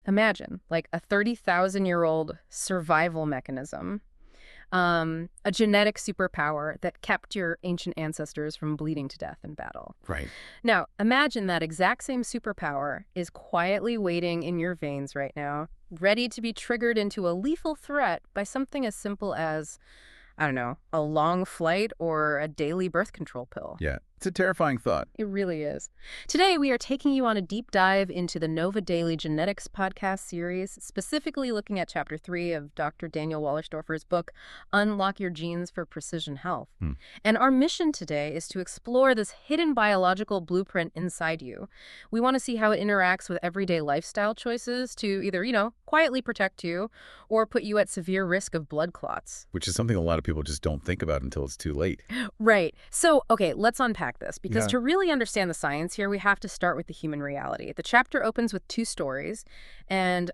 Imagine, like a 30,000-year-old survival mechanism, a genetic superpower that kept your ancient ancestors from bleeding to death in battle. Right. Now, imagine that exact same superpower is quietly waiting in your veins right now, ready to be triggered into a lethal threat by something as simple as, I don't know, a long flight or a daily birth control pill. Yeah. It's a terrifying thought. It really is. Today, we are taking you on a deep dive into the Nova Daily Genetics podcast series, specifically looking at Chapter 3 of Dr. Daniel Wallerstorfer's book, Unlock Your Genes for Precision Health. And our mission today is to explore this hidden biological blueprint inside you. We want to see how it interacts with everyday lifestyle choices to either, quietly protect you or put you at severe risk of blood clots. Which is something a lot of people just don't think about until it's too late. Right. So, okay, let's unpack this, because Yeah. to really understand the science here, we have to start with the human reality. The chapter opens with two stories, and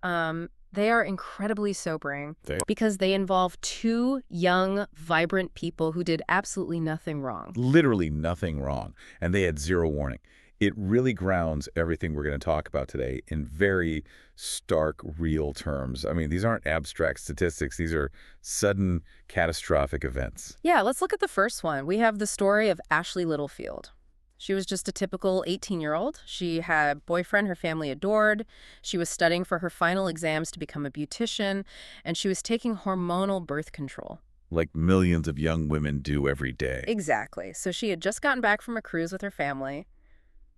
they are incredibly sobering because they involve two young, vibrant people who did absolutely nothing wrong. Literally nothing wrong. And they had zero warning. It really grounds everything we're going to talk about today in very stark, real terms. I mean, these aren't abstract statistics. These are sudden, catastrophic events. Yeah, let's look at the first one. We have the story of Ashley Littlefield. She was just a typical 18-year-old. She had a boyfriend her family adored. She was studying for her final exams to become a beautician, and she was taking hormonal birth control. Like millions of young women do every day. Exactly. So she had just gotten back from a cruise with her family.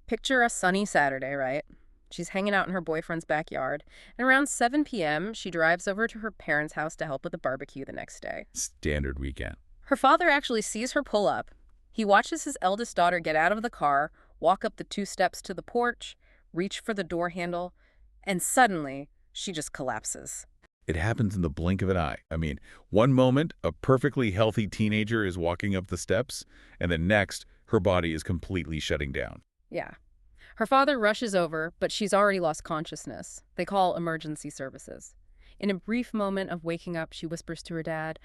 Picture a sunny Saturday, right? She's hanging out in her boyfriend's backyard, and around 7 p.m., she drives over to her parents' house to help with the barbecue the next day. Standard weekend. Her father actually sees her pull up. He watches his eldest daughter get out of the car, walk up the 2 steps to the porch, reach for the door handle, and suddenly, she just collapses. It happens in the blink of an eye. I mean, one moment, a perfectly healthy teenager is walking up the steps, and the next, her body is completely shutting down. Yeah. Her father rushes over, but she's already lost consciousness. They call emergency services. In a brief moment of waking up, she whispers to her dad,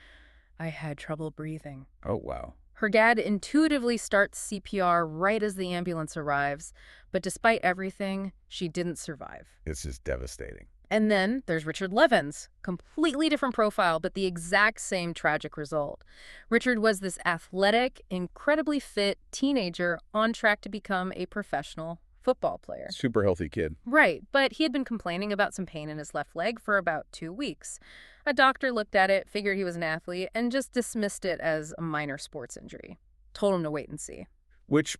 "I had trouble breathing." Oh, wow. Her dad intuitively starts CPR right as the ambulance arrives, but despite everything, she didn't survive. It's just devastating. And then there's Richard Levins, completely different profile, but the exact same tragic result. Richard was this athletic, incredibly fit teenager on track to become a professional football player. Super healthy kid. Right, but he had been complaining about some pain in his left leg for about 2 weeks. A doctor looked at it, figured he was an athlete, and just dismissed it as a minor sports injury. Told him to wait and see. Which,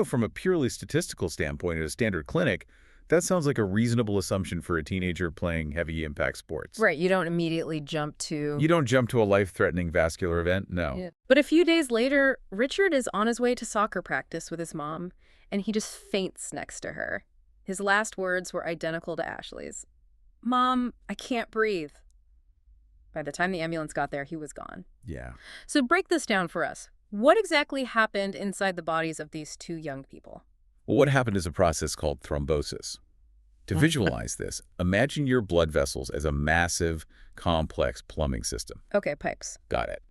from a purely statistical standpoint at a standard clinic, that sounds like a reasonable assumption for a teenager playing heavy impact sports. Right, you don't immediately jump to... You don't jump to a life-threatening vascular event, no. Yeah. But a few days later, Richard is on his way to soccer practice with his mom, and he just faints next to her. His last words were identical to Ashley's. "Mom, I can't breathe." By the time the ambulance got there, he was gone. Yeah. So break this down for us. What exactly happened inside the bodies of these two young people? Well, what happened is a process called thrombosis. To visualize this, imagine your blood vessels as a massive, complex plumbing system. Okay, pipes. Got it.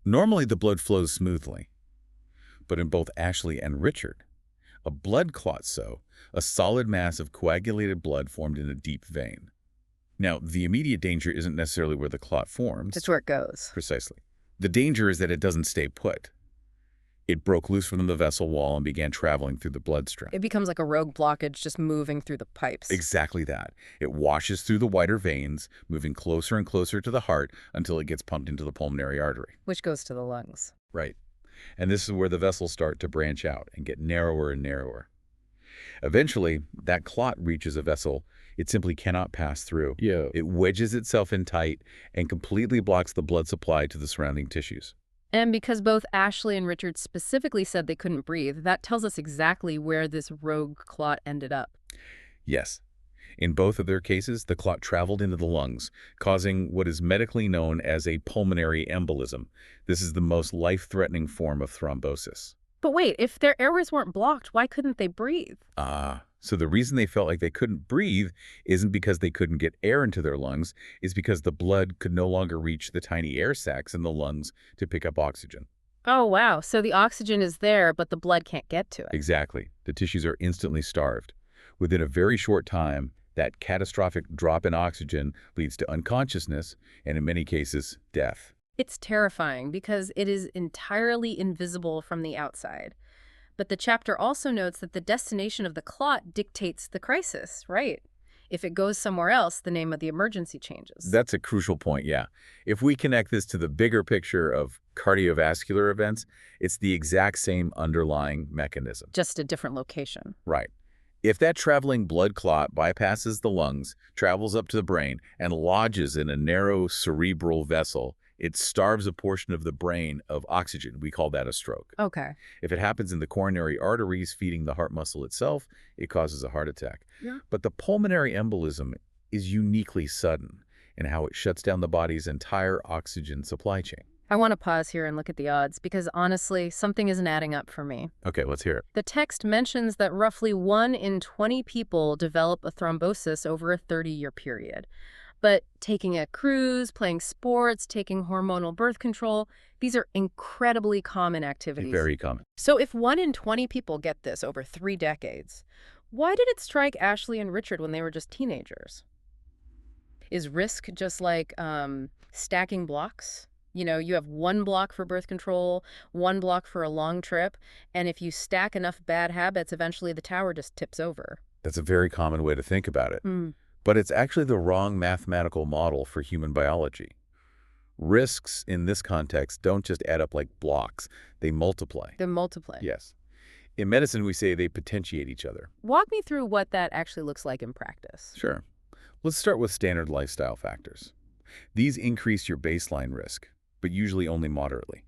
Normally, the blood flows smoothly. But in both Ashley and Richard, a blood clot, a solid mass of coagulated blood formed in a deep vein. Now, the immediate danger isn't necessarily where the clot forms. It's where it goes. Precisely. The danger is that it doesn't stay put. It broke loose from the vessel wall and began traveling through the bloodstream. It becomes like a rogue blockage just moving through the pipes. Exactly that. It washes through the wider veins, moving closer and closer to the heart until it gets pumped into the pulmonary artery. Which goes to the lungs. Right. And this is where the vessels start to branch out and get narrower and narrower. Eventually, that clot reaches a vessel it simply cannot pass through. Yeah. It wedges itself in tight and completely blocks the blood supply to the surrounding tissues. And because both Ashley and Richard specifically said they couldn't breathe, that tells us exactly where this rogue clot ended up. Yes. In both of their cases, the clot traveled into the lungs, causing what is medically known as a pulmonary embolism. This is the most life-threatening form of thrombosis. But wait, if their airways weren't blocked, why couldn't they breathe? So the reason they felt like they couldn't breathe isn't because they couldn't get air into their lungs, it's because the blood could no longer reach the tiny air sacs in the lungs to pick up oxygen. Oh, wow. So the oxygen is there, but the blood can't get to it. Exactly. The tissues are instantly starved. Within a very short time, That catastrophic drop in oxygen leads to unconsciousness and, in many cases, death. It's terrifying because it is entirely invisible from the outside. But the chapter also notes that the destination of the clot dictates the crisis, right? If it goes somewhere else, the name of the emergency changes. That's a crucial point, yeah. If we connect this to the bigger picture of cardiovascular events, it's the exact same underlying mechanism. Just a different location. Right. If that traveling blood clot bypasses the lungs, travels up to the brain, and lodges in a narrow cerebral vessel, it starves a portion of the brain of oxygen. We call that a stroke. Okay. If it happens in the coronary arteries feeding the heart muscle itself, it causes a heart attack. Yeah. But the pulmonary embolism is uniquely sudden in how it shuts down the body's entire oxygen supply chain. I want to pause here and look at the odds because honestly, something isn't adding up for me. Okay, let's hear it. The text mentions that roughly 1 in 20 people develop a thrombosis over a 30-year period. But taking a cruise, playing sports, taking hormonal birth control, these are incredibly common activities. Very common. So if 1 in 20 people get this over 3 decades, why did it strike Ashley and Richard when they were just teenagers? Is risk just like stacking blocks? You know, you have 1 block for birth control, 1 block for a long trip, and if you stack enough bad habits, eventually the tower just tips over. That's a very common way to think about it. But it's actually the wrong mathematical model for human biology. Risks in this context don't just add up like blocks, they multiply. They multiply. Yes. In medicine, we say they potentiate each other. Walk me through what that actually looks like in practice. Sure. Let's start with standard lifestyle factors. These increase your baseline risk, but usually only moderately.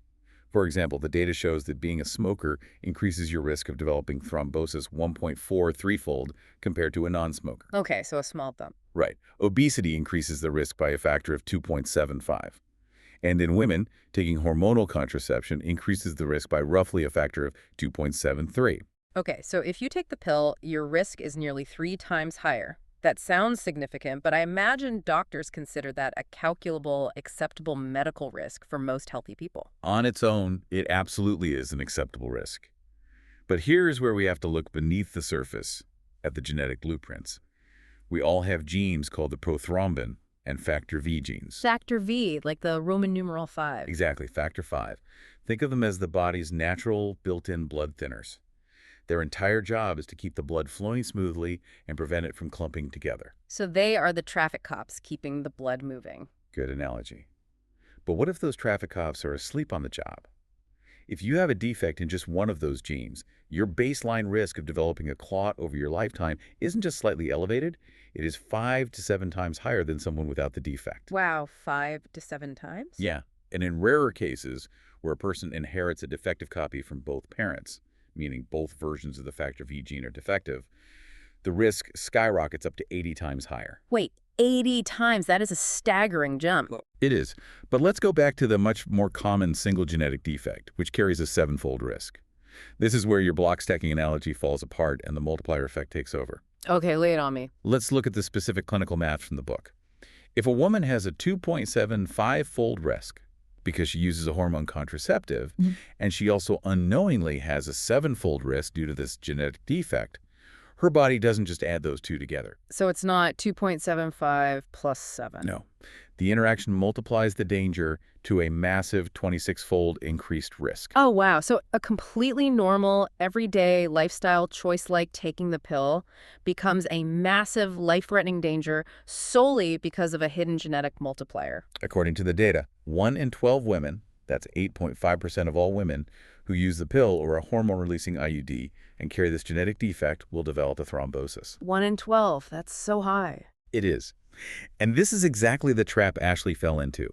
For example, the data shows that being a smoker increases your risk of developing thrombosis 1.43-fold compared to a non-smoker. Okay, so a small bump. Right. Obesity increases the risk by a factor of 2.75. And in women, taking hormonal contraception increases the risk by roughly a factor of 2.73. Okay, so if you take the pill, your risk is nearly 3 times higher. That sounds significant, but I imagine doctors consider that a calculable, acceptable medical risk for most healthy people. On its own, it absolutely is an acceptable risk. But here's where we have to look beneath the surface at the genetic blueprints. We all have genes called the prothrombin and factor V genes. Factor V, like the Roman numeral 5. Exactly, factor 5. Think of them as the body's natural built-in blood thinners. Their entire job is to keep the blood flowing smoothly and prevent it from clumping together. So they are the traffic cops keeping the blood moving. Good analogy. But what if those traffic cops are asleep on the job? If you have a defect in just one of those genes, your baseline risk of developing a clot over your lifetime isn't just slightly elevated, it is 5 to 7 times higher than someone without the defect. Wow, 5 to 7 times? Yeah, and in rarer cases, where a person inherits a defective copy from both parents, meaning both versions of the factor V gene are defective, the risk skyrockets up to 80 times higher. Wait, 80 times? That is a staggering jump. It is. But let's go back to the much more common single genetic defect, which carries a 7-fold risk. This is where your block stacking analogy falls apart and the multiplier effect takes over. Okay, lay it on me. Let's look at the specific clinical math from the book. If a woman has a 2.75-fold risk, because she uses a hormone contraceptive, and she also unknowingly has a 7-fold risk due to this genetic defect, her body doesn't just add those two together. So it's not 2.75 plus 7. No. The interaction multiplies the danger to a massive 26-fold increased risk. Oh, wow. So a completely normal, everyday lifestyle choice like taking the pill becomes a massive life-threatening danger solely because of a hidden genetic multiplier. According to the data, 1 in 12 women, that's 8.5% of all women, who use the pill or a hormone-releasing IUD and carry this genetic defect will develop a thrombosis. 1 in 12. That's so high. It is. And this is exactly the trap Ashley fell into.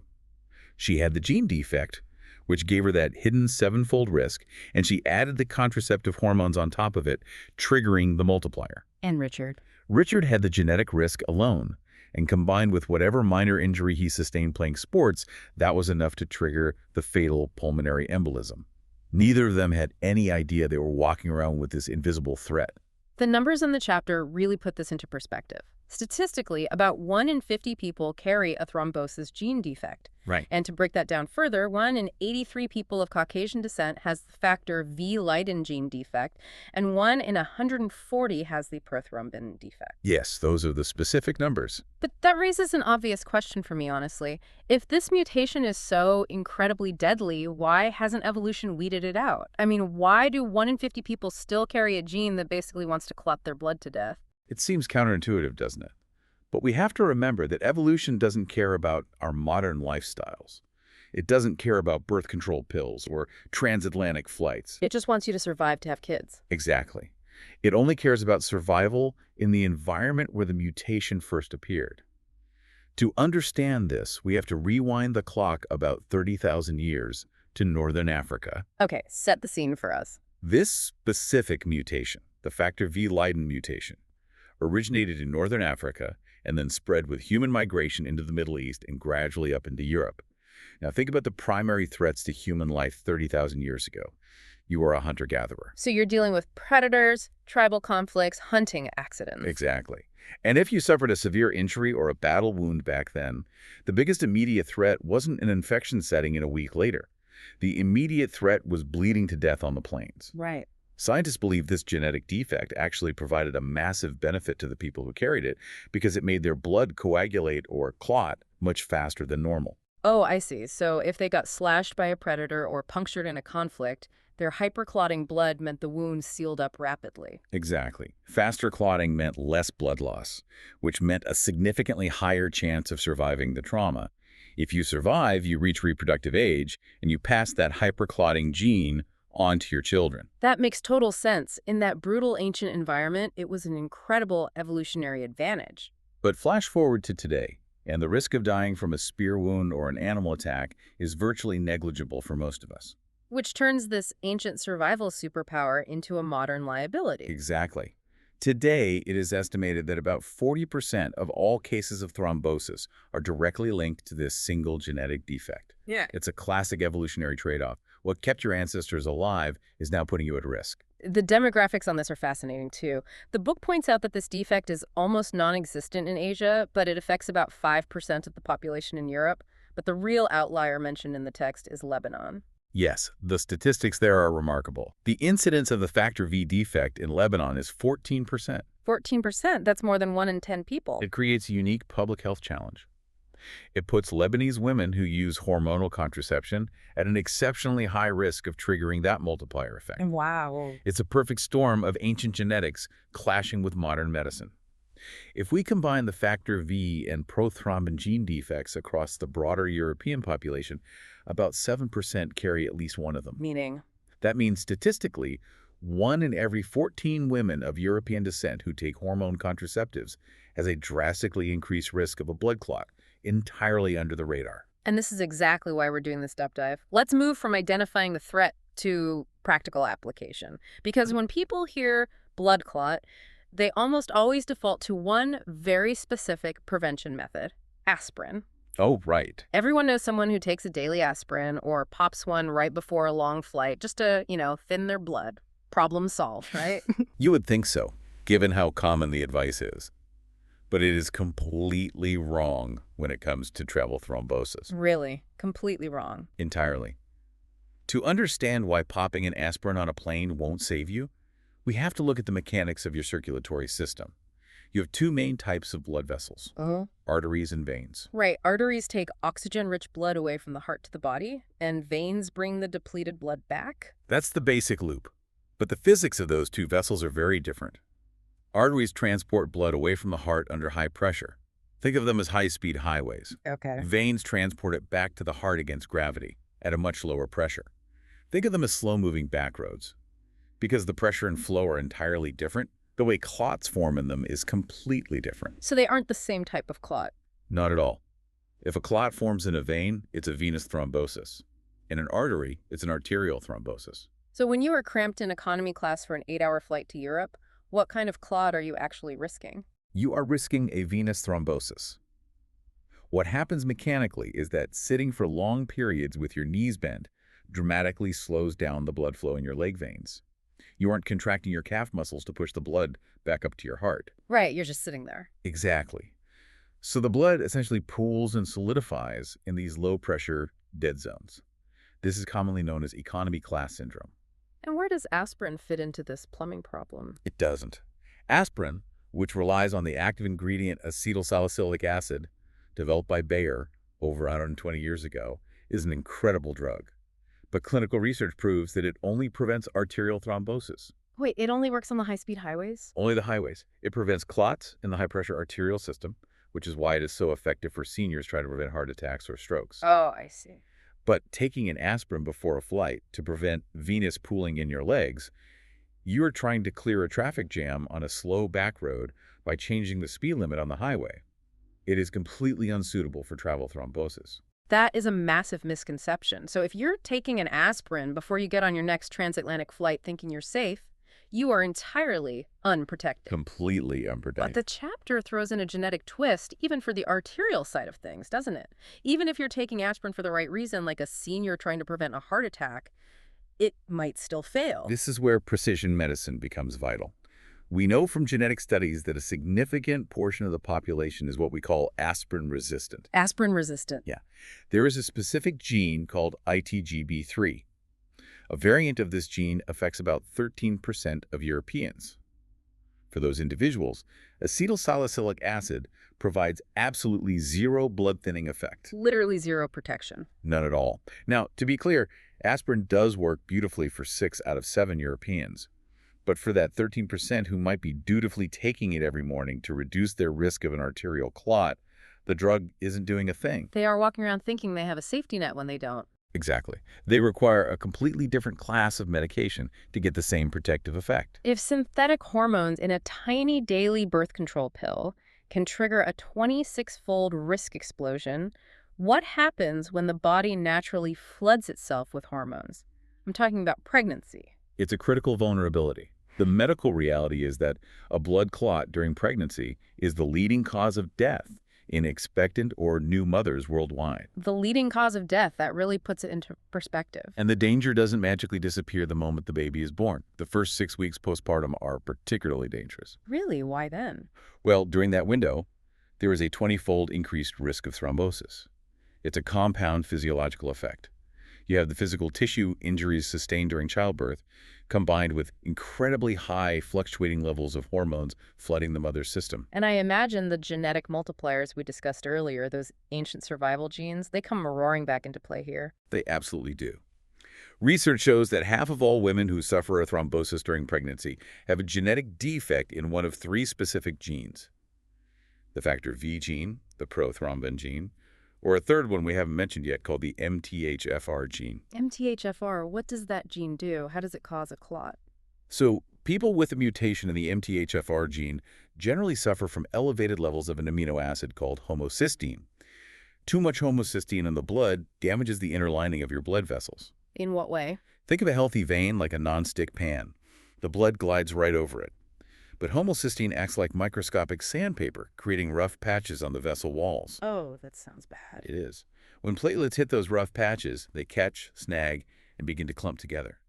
She had the gene defect, which gave her that hidden 7-fold risk, and she added the contraceptive hormones on top of it, triggering the multiplier. And Richard? Richard had the genetic risk alone, and combined with whatever minor injury he sustained playing sports, that was enough to trigger the fatal pulmonary embolism. Neither of them had any idea they were walking around with this invisible threat. The numbers in the chapter really put this into perspective. Statistically, about 1 in 50 people carry a thrombosis gene defect. Right. And to break that down further, 1 in 83 people of Caucasian descent has the factor V Leiden gene defect, and 1 in 140 has the prothrombin defect. Yes, those are the specific numbers. But that raises an obvious question for me, honestly. If this mutation is so incredibly deadly, why hasn't evolution weeded it out? I mean, why do 1 in 50 people still carry a gene that basically wants to clot their blood to death? It seems counterintuitive, doesn't it? But we have to remember that evolution doesn't care about our modern lifestyles. It doesn't care about birth control pills or transatlantic flights. It just wants you to survive to have kids. Exactly. It only cares about survival in the environment where the mutation first appeared. To understand this, we have to rewind the clock about 30,000 years to northern Africa. Okay, set the scene for us. This specific mutation, the factor V Leiden mutation, originated in northern Africa and then spread with human migration into the Middle East and gradually up into Europe. Now think about the primary threats to human life 30,000 years ago. You were a hunter-gatherer. So you're dealing with predators, tribal conflicts, hunting accidents. Exactly. And if you suffered a severe injury or a battle wound back then, the biggest immediate threat wasn't an infection setting in a week later. The immediate threat was bleeding to death on the plains. Right. Scientists believe this genetic defect actually provided a massive benefit to the people who carried it because it made their blood coagulate or clot much faster than normal. Oh, I see. So if they got slashed by a predator or punctured in a conflict, their hyperclotting blood meant the wound sealed up rapidly. Exactly. Faster clotting meant less blood loss, which meant a significantly higher chance of surviving the trauma. If you survive, you reach reproductive age, and you pass that hyperclotting gene on to your children. That makes total sense. In that brutal ancient environment, it was an incredible evolutionary advantage. But flash forward to today, and the risk of dying from a spear wound or an animal attack is virtually negligible for most of us. Which turns this ancient survival superpower into a modern liability. Exactly. Today, it is estimated that about 40% of all cases of thrombosis are directly linked to this single genetic defect. Yeah. It's a classic evolutionary trade-off. What kept your ancestors alive is now putting you at risk. The demographics on this are fascinating, too. The book points out that this defect is almost non-existent in Asia, but it affects about 5% of the population in Europe. But the real outlier mentioned in the text is Lebanon. Yes, the statistics there are remarkable. The incidence of the factor V defect in Lebanon is 14%. 14%? That's more than 1 in 10 people. It creates a unique public health challenge. It puts Lebanese women who use hormonal contraception at an exceptionally high risk of triggering that multiplier effect. Wow. It's a perfect storm of ancient genetics clashing with modern medicine. If we combine the factor V and prothrombin gene defects across the broader European population, about 7% carry at least one of them. Meaning? That means statistically, 1 in every 14 women of European descent who take hormone contraceptives has a drastically increased risk of a blood clot, entirely under the radar. And this is exactly why we're doing this deep dive. Let's move from identifying the threat to practical application. Because when people hear blood clot, they almost always default to one very specific prevention method: aspirin. Oh, right. Everyone knows someone who takes a daily aspirin or pops one right before a long flight just to, thin their blood. Problem solved, right? You would think so, given how common the advice is. But it is completely wrong when it comes to travel thrombosis. Really, completely wrong. Entirely. To understand why popping an aspirin on a plane won't save you, we have to look at the mechanics of your circulatory system. You have 2 main types of blood vessels, arteries and veins. Right. Arteries take oxygen-rich blood away from the heart to the body, and veins bring the depleted blood back. That's the basic loop. But the physics of those 2 vessels are very different. Arteries transport blood away from the heart under high pressure. Think of them as high-speed highways. Okay. Veins transport it back to the heart against gravity at a much lower pressure. Think of them as slow-moving back roads. Because the pressure and flow are entirely different, the way clots form in them is completely different. So they aren't the same type of clot. Not at all. If a clot forms in a vein, it's a venous thrombosis. In an artery, it's an arterial thrombosis. So when you are cramped in economy class for an 8-hour flight to Europe, what kind of clot are you actually risking? You are risking a venous thrombosis. What happens mechanically is that sitting for long periods with your knees bent dramatically slows down the blood flow in your leg veins. You aren't contracting your calf muscles to push the blood back up to your heart. Right, you're just sitting there. Exactly. So the blood essentially pools and solidifies in these low-pressure dead zones. This is commonly known as economy class syndrome. And where does aspirin fit into this plumbing problem? It doesn't. Aspirin, which relies on the active ingredient acetylsalicylic acid, developed by Bayer over 120 years ago, is an incredible drug. But clinical research proves that it only prevents arterial thrombosis. Wait, it only works on the high-speed highways? Only the highways. It prevents clots in the high-pressure arterial system, which is why it is so effective for seniors trying to prevent heart attacks or strokes. Oh, I see. But taking an aspirin before a flight to prevent venous pooling in your legs, you are trying to clear a traffic jam on a slow back road by changing the speed limit on the highway. It is completely unsuitable for travel thrombosis. That is a massive misconception. So if you're taking an aspirin before you get on your next transatlantic flight thinking you're safe, you are entirely unprotected. Completely But unprotected. the chapter throws in a genetic twist even for the arterial side of things, doesn't it? Even if you're taking aspirin for the right reason, like a senior trying to prevent a heart attack, it might still fail. This is where precision medicine becomes vital. We know from genetic studies that a significant portion of the population is what we call aspirin-resistant. Aspirin-resistant. Yeah. There is a specific gene called ITGB3. A variant of this gene affects about 13% of Europeans. For those individuals, acetylsalicylic acid provides absolutely zero blood-thinning effect. Literally zero protection. None at all. Now, to be clear, aspirin does work beautifully for 6 out of 7 Europeans. But for that 13% who might be dutifully taking it every morning to reduce their risk of an arterial clot, the drug isn't doing a thing. They are walking around thinking they have a safety net when they don't. Exactly. They require a completely different class of medication to get the same protective effect. If synthetic hormones in a tiny daily birth control pill can trigger a 26-fold risk explosion, what happens when the body naturally floods itself with hormones? I'm talking about pregnancy. It's a critical vulnerability. The medical reality is that a blood clot during pregnancy is the leading cause of death in expectant or new mothers worldwide. The leading cause of death, that really puts it into perspective. And the danger doesn't magically disappear the moment the baby is born. The first 6 weeks postpartum are particularly dangerous. Really? Why then? Well, during that window, there is a 20-fold increased risk of thrombosis. It's a compound physiological effect. You have the physical tissue injuries sustained during childbirth, combined with incredibly high fluctuating levels of hormones flooding the mother's system. And I imagine the genetic multipliers we discussed earlier, those ancient survival genes, they come roaring back into play here. They absolutely do. Research shows that half of all women who suffer a thrombosis during pregnancy have a genetic defect in one of 3 specific genes: the factor V gene, the prothrombin gene, or a third one we haven't mentioned yet called the MTHFR gene. MTHFR, what does that gene do? How does it cause a clot? So people with a mutation in the MTHFR gene generally suffer from elevated levels of an amino acid called homocysteine. Too much homocysteine in the blood damages the inner lining of your blood vessels. In what way? Think of a healthy vein like a non-stick pan. The blood glides right over it. But homocysteine acts like microscopic sandpaper, creating rough patches on the vessel walls. Oh, that sounds bad. It is. When platelets hit those rough patches, they catch, snag, and begin to clump together.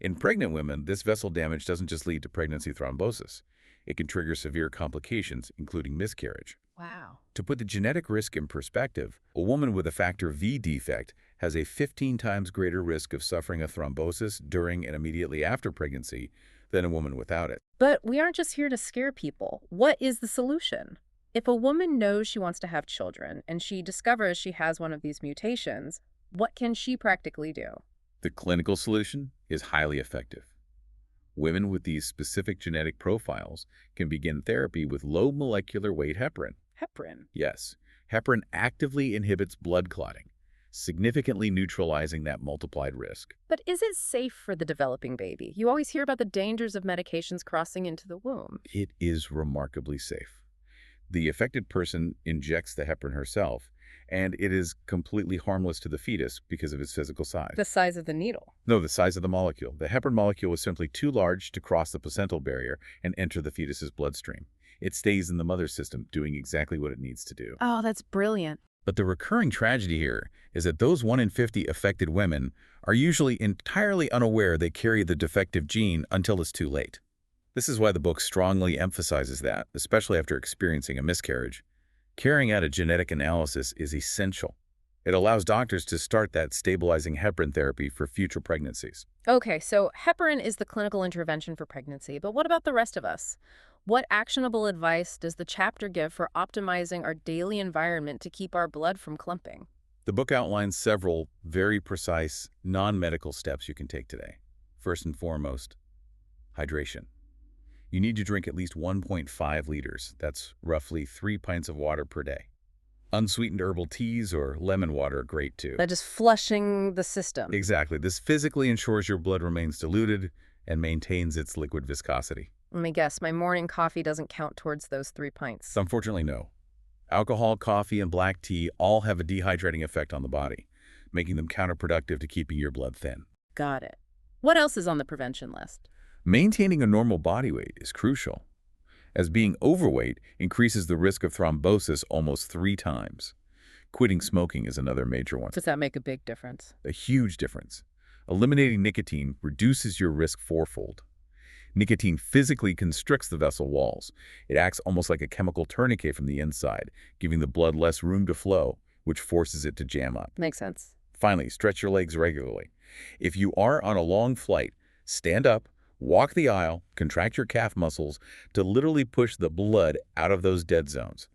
In pregnant women, this vessel damage doesn't just lead to pregnancy thrombosis. It can trigger severe complications, including miscarriage. Wow. To put the genetic risk in perspective, a woman with a factor V defect has a 15 times greater risk of suffering a thrombosis during and immediately after pregnancy than a woman without it. But we aren't just here to scare people. What is the solution? If a woman knows she wants to have children and she discovers she has one of these mutations, what can she practically do? The clinical solution is highly effective. Women with these specific genetic profiles can begin therapy with low molecular weight heparin. Heparin. Yes, heparin actively inhibits blood clotting, significantly neutralizing that multiplied risk. But is it safe for the developing baby? You always hear about the dangers of medications crossing into the womb. It is remarkably safe. The affected person injects the heparin herself, and it is completely harmless to the fetus because of its physical size. The size of the needle. No, the size of the molecule. The heparin molecule is simply too large to cross the placental barrier and enter the fetus's bloodstream. It stays in the mother's system, doing exactly what it needs to do. Oh, that's brilliant. But the recurring tragedy here is that those 1 in 50 affected women are usually entirely unaware they carry the defective gene until it's too late. This is why the book strongly emphasizes that, especially after experiencing a miscarriage. Carrying out a genetic analysis is essential. It allows doctors to start that stabilizing heparin therapy for future pregnancies. Okay, so heparin is the clinical intervention for pregnancy, but what about the rest of us? What actionable advice does the chapter give for optimizing our daily environment to keep our blood from clumping? The book outlines several very precise, non-medical steps you can take today. First and foremost, hydration. You need to drink at least 1.5 liters. That's roughly 3 pints of water per day. Unsweetened herbal teas or lemon water are great too. That just flushing the system. Exactly. This physically ensures your blood remains diluted and maintains its liquid viscosity. Let me guess, my morning coffee doesn't count towards those 3 pints. Unfortunately, no. Alcohol, coffee, and black tea all have a dehydrating effect on the body, making them counterproductive to keeping your blood thin. Got it. What else is on the prevention list? Maintaining a normal body weight is crucial, as being overweight increases the risk of thrombosis almost 3 times. Quitting smoking is another major one. Does that make a big difference? A huge difference. Eliminating nicotine reduces your risk 4-fold. Nicotine physically constricts the vessel walls. It acts almost like a chemical tourniquet from the inside, giving the blood less room to flow, which forces it to jam up. Makes sense. Finally, stretch your legs regularly. If you are on a long flight, stand up, walk the aisle, contract your calf muscles to literally push the blood out of those dead zones.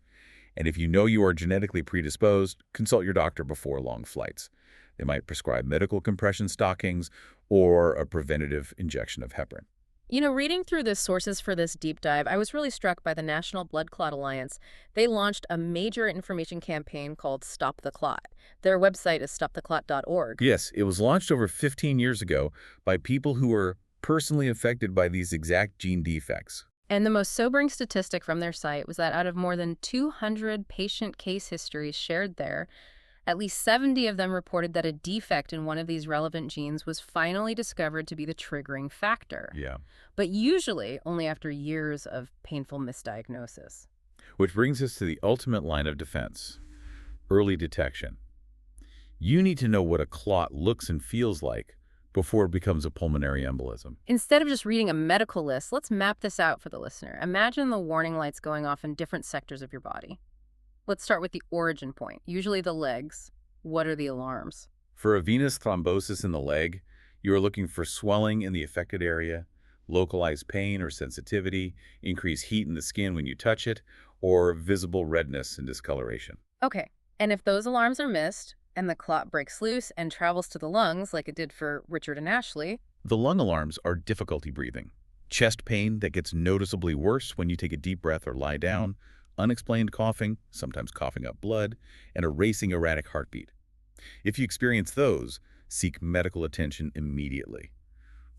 And if you know you are genetically predisposed, consult your doctor before long flights. They might prescribe medical compression stockings or a preventative injection of heparin. You know, reading through the sources for this deep dive, I was really struck by the National Blood Clot Alliance. They launched a major information campaign called Stop the Clot. Their website is stoptheclot.org. Yes, it was launched over 15 years ago by people who were personally affected by these exact gene defects. And the most sobering statistic from their site was that out of more than 200 patient case histories shared there, at least 70 of them reported that a defect in one of these relevant genes was finally discovered to be the triggering factor. Yeah. But usually only after years of painful misdiagnosis. Which brings us to the ultimate line of defense: early detection. You need to know what a clot looks and feels like before it becomes a pulmonary embolism. Instead of just reading a medical list, let's map this out for the listener. Imagine the warning lights going off in different sectors of your body. Let's start with the origin point, usually the legs. What are the alarms? For a venous thrombosis in the leg, you are looking for swelling in the affected area, localized pain or sensitivity, increased heat in the skin when you touch it, or visible redness and discoloration. Okay, and if those alarms are missed, and the clot breaks loose and travels to the lungs like it did for Richard and Ashley. The lung alarms are difficulty breathing, chest pain that gets noticeably worse when you take a deep breath or lie down, unexplained coughing, sometimes coughing up blood, and a racing erratic heartbeat. If you experience those, seek medical attention immediately.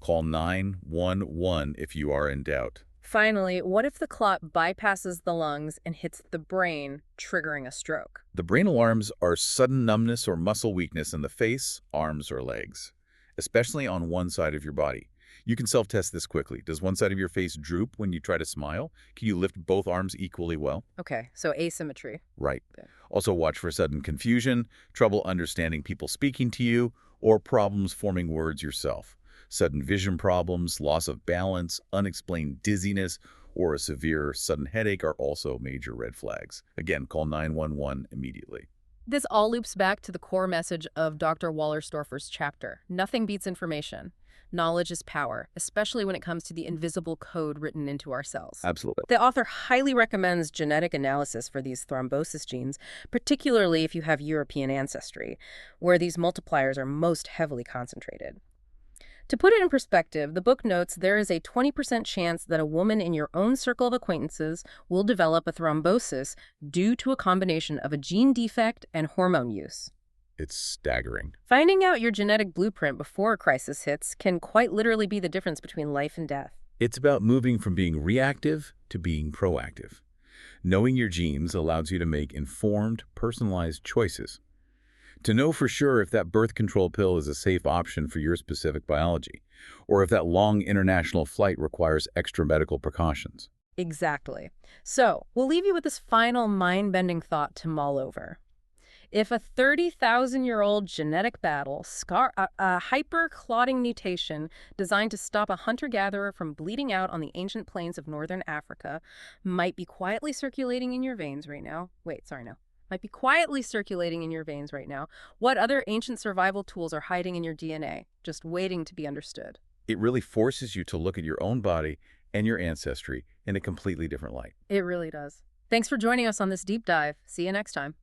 Call 911 if you are in doubt. Finally, what if the clot bypasses the lungs and hits the brain, triggering a stroke? The brain alarms are sudden numbness or muscle weakness in the face, arms, or legs, especially on one side of your body. You can self-test this quickly. Does one side of your face droop when you try to smile? Can you lift both arms equally well? Okay, so asymmetry. Right. Okay. Also watch for sudden confusion, trouble understanding people speaking to you, or problems forming words yourself. Sudden vision problems, loss of balance, unexplained dizziness, or a severe sudden headache are also major red flags. Again, call 911 immediately. This all loops back to the core message of Dr. Wallerstorfer's chapter. Nothing beats information. Knowledge is power, especially when it comes to the invisible code written into our cells. Absolutely. The author highly recommends genetic analysis for these thrombosis genes, particularly if you have European ancestry, where these multipliers are most heavily concentrated. To put it in perspective, the book notes there is a 20% chance that a woman in your own circle of acquaintances will develop a thrombosis due to a combination of a gene defect and hormone use. It's staggering. Finding out your genetic blueprint before a crisis hits can quite literally be the difference between life and death. It's about moving from being reactive to being proactive. Knowing your genes allows you to make informed, personalized choices. To know for sure if that birth control pill is a safe option for your specific biology, or if that long international flight requires extra medical precautions. Exactly. So, we'll leave you with this final mind-bending thought to mull over. If a 30,000-year-old genetic battle, a hyperclotting mutation designed to stop a hunter-gatherer from bleeding out on the ancient plains of northern Africa, might be quietly circulating in your veins right now. Wait, sorry, no. Might be quietly circulating in your veins right now. What other ancient survival tools are hiding in your DNA, just waiting to be understood? It really forces you to look at your own body and your ancestry in a completely different light. It really does. Thanks for joining us on this deep dive. See you next time.